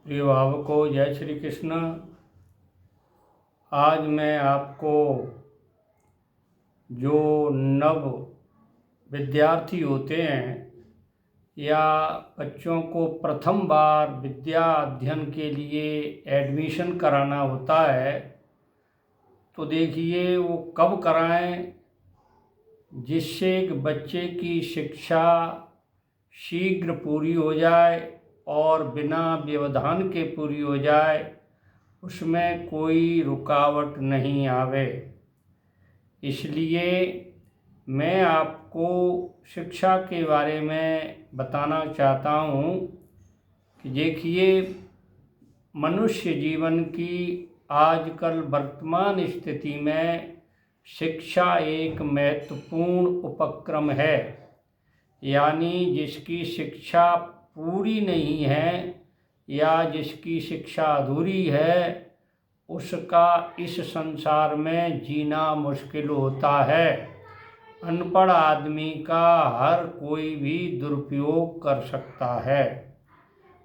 प्रिय भावकों, जय श्री कृष्ण। आज मैं आपको जो नव विद्यार्थी होते हैं या बच्चों को प्रथम बार विद्या अध्ययन के लिए एडमिशन कराना होता है, तो देखिए वो कब कराएं जिससे एक बच्चे की शिक्षा शीघ्र पूरी हो जाए और बिना व्यवधान के पूरी हो जाए, उसमें कोई रुकावट नहीं आवे। इसलिए मैं आपको शिक्षा के बारे में बताना चाहता हूँ कि देखिए, मनुष्य जीवन की आजकल वर्तमान स्थिति में शिक्षा एक महत्वपूर्ण उपक्रम है। यानी जिसकी शिक्षा पूरी नहीं है या जिसकी शिक्षा अधूरी है, उसका इस संसार में जीना मुश्किल होता है। अनपढ़ आदमी का हर कोई भी दुरुपयोग कर सकता है।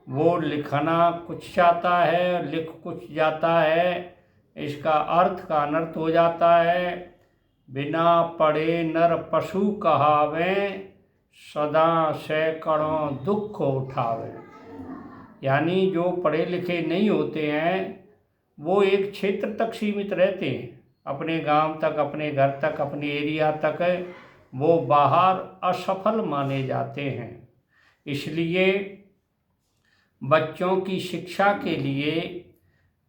वो लिखना कुछ चाहता है, लिख कुछ जाता है, इसका अर्थ का अनर्थ हो जाता है। बिना पढ़े नर पशु कहावें, सदा सैकड़ों दुख उठावे। यानी जो पढ़े लिखे नहीं होते हैं वो एक क्षेत्र तक सीमित रहते हैं, अपने गांव तक, अपने घर तक, अपने एरिया तक वो बाहर असफल माने जाते हैं। इसलिए बच्चों की शिक्षा के लिए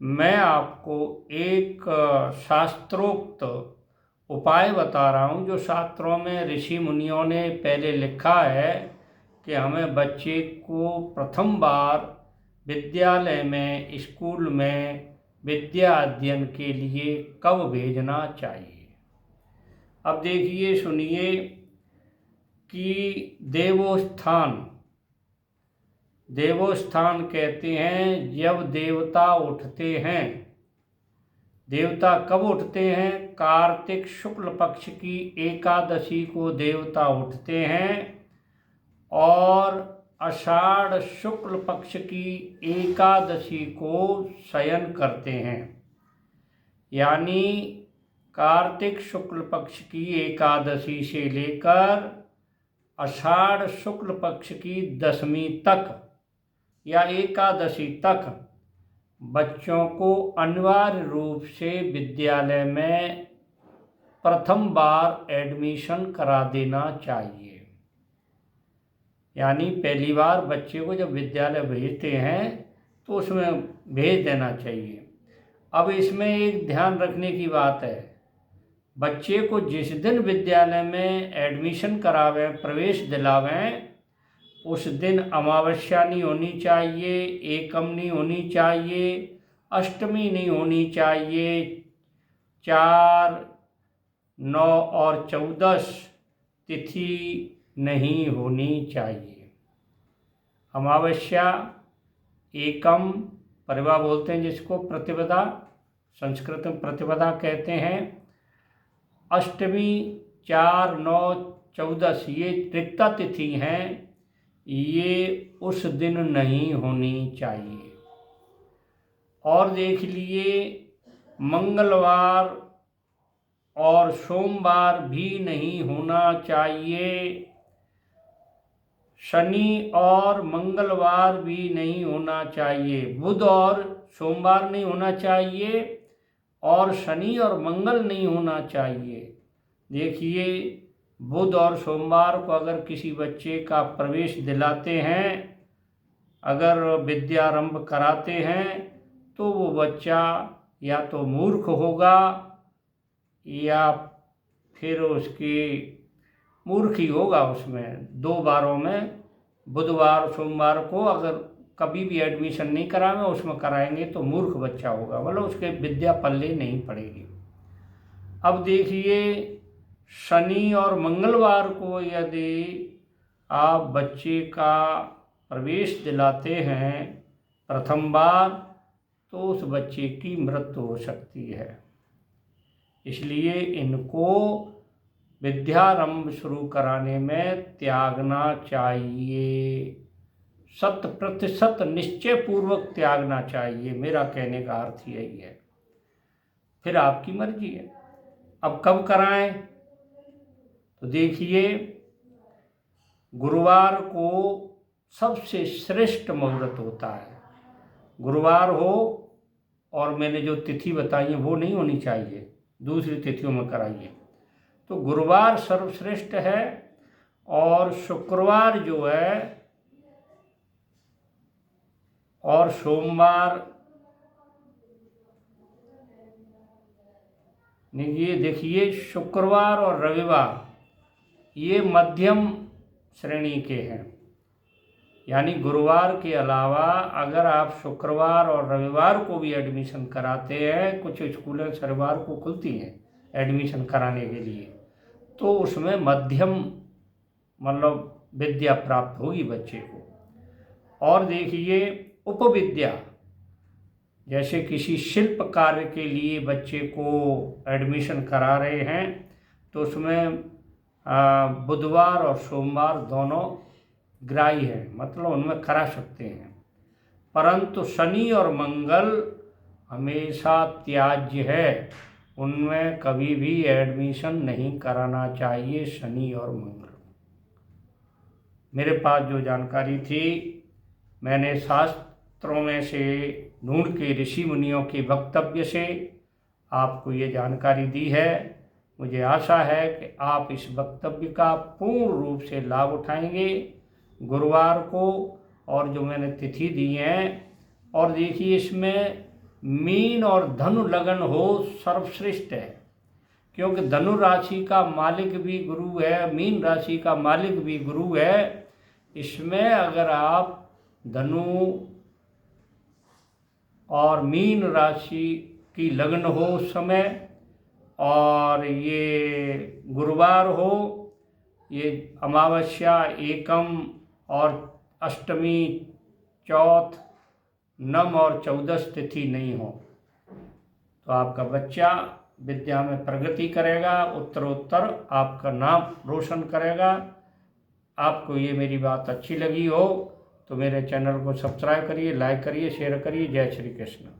मैं आपको एक शास्त्रोक्त उपाय बता रहा हूँ, जो शास्त्रों में ऋषि मुनियों ने पहले लिखा है कि हमें बच्चे को प्रथम बार विद्यालय में, स्कूल में विद्या अध्ययन के लिए कब भेजना चाहिए। अब देखिए, सुनिए कि देवोत्थान कहते हैं जब देवता उठते हैं। देवता कब उठते हैं? कार्तिक शुक्ल पक्ष की एकादशी को देवता उठते हैं और आषाढ़ शुक्ल पक्ष की एकादशी को शयन करते हैं। यानी कार्तिक शुक्ल पक्ष की एकादशी से लेकर आषाढ़ शुक्ल पक्ष की दशमी तक या एकादशी तक बच्चों को अनिवार्य रूप से विद्यालय में प्रथम बार एडमिशन करा देना चाहिए। यानी पहली बार बच्चे को जब विद्यालय भेजते हैं तो उसमें भेज देना चाहिए। अब इसमें एक ध्यान रखने की बात है, बच्चे को जिस दिन विद्यालय में एडमिशन करावें, प्रवेश दिलावें, उस दिन अमावस्या नहीं होनी चाहिए, एकम नहीं होनी चाहिए, अष्टमी नहीं होनी चाहिए, 4, 9 और 14 तिथि नहीं होनी चाहिए। अमावस्या, एकम परिवा बोलते हैं जिसको, प्रतिपदा संस्कृत में प्रतिपदा कहते हैं, अष्टमी 4, 9, 14 ये रिक्ता तिथि हैं, ये उस दिन नहीं होनी चाहिए। और देख लिए, मंगलवार और सोमवार भी नहीं होना चाहिए, शनि और मंगलवार भी नहीं होना चाहिए, बुध और सोमवार नहीं होना चाहिए और शनि और मंगल नहीं होना चाहिए। देखिए, बुध और सोमवार को अगर किसी बच्चे का प्रवेश दिलाते हैं, अगर विद्यारंभ कराते हैं, तो वो बच्चा या तो मूर्ख होगा या फिर उसकी मूर्ख ही होगा। उसमें 2 बारों में, बुधवार सोमवार को अगर कभी भी एडमिशन नहीं कराएंगे, उसमें कराएंगे तो मूर्ख बच्चा होगा, मतलब उसके विद्या पल्ले नहीं पड़ेगी। अब देखिए, शनि और मंगलवार को यदि आप बच्चे का प्रवेश दिलाते हैं प्रथम बार, तो उस बच्चे की मृत्यु हो सकती है। इसलिए इनको विद्यारंभ शुरू कराने में त्यागना चाहिए। 100% निश्चय पूर्वक त्यागना चाहिए। मेरा कहने का अर्थ यही है। फिर आपकी मर्जी है। अब कब कराएं? तो देखिए, गुरुवार को सबसे श्रेष्ठ मुहूर्त होता है। गुरुवार हो, और मैंने जो तिथि बताई है वो नहीं होनी चाहिए, दूसरी तिथियों में कराइए। तो गुरुवार सर्वश्रेष्ठ है, और शुक्रवार जो है और सोमवार, ये देखिए, शुक्रवार और रविवार ये मध्यम श्रेणी के हैं। यानी गुरुवार के अलावा अगर आप शुक्रवार और रविवार को भी एडमिशन कराते हैं, कुछ स्कूलें शनिवार को खुलती हैं एडमिशन कराने के लिए, तो उसमें मध्यम मतलब विद्या प्राप्त होगी बच्चे को। और देखिए, उपविद्या, जैसे किसी शिल्प कार्य के लिए बच्चे को एडमिशन करा रहे हैं, तो उसमें बुधवार और सोमवार दोनों ग्राही है, मतलब उनमें करा सकते हैं। परंतु शनि और मंगल हमेशा त्याज्य है, उनमें कभी भी एडमिशन नहीं कराना चाहिए, शनि और मंगल। मेरे पास जो जानकारी थी, मैंने शास्त्रों में से ढूंढ के ऋषि मुनियों के वक्तव्य से आपको ये जानकारी दी है। मुझे आशा है कि आप इस वक्तव्य का पूर्ण रूप से लाभ उठाएंगे गुरुवार को, और जो मैंने तिथि दी हैं। और देखिए, इसमें मीन और धनु लगन हो सर्वश्रेष्ठ है, क्योंकि धनु राशि का मालिक भी गुरु है, मीन राशि का मालिक भी गुरु है। इसमें अगर आप धनु और मीन राशि की लगन हो उस समय, और ये गुरुवार हो, ये अमावस्या, एकम और अष्टमी, चौथ, नम और 14 तिथि नहीं हो, तो आपका बच्चा विद्या में प्रगति करेगा, उत्तरोत्तर आपका नाम रोशन करेगा। आपको ये मेरी बात अच्छी लगी हो तो मेरे चैनल को सब्सक्राइब करिए, लाइक करिए, शेयर करिए। जय श्री कृष्ण।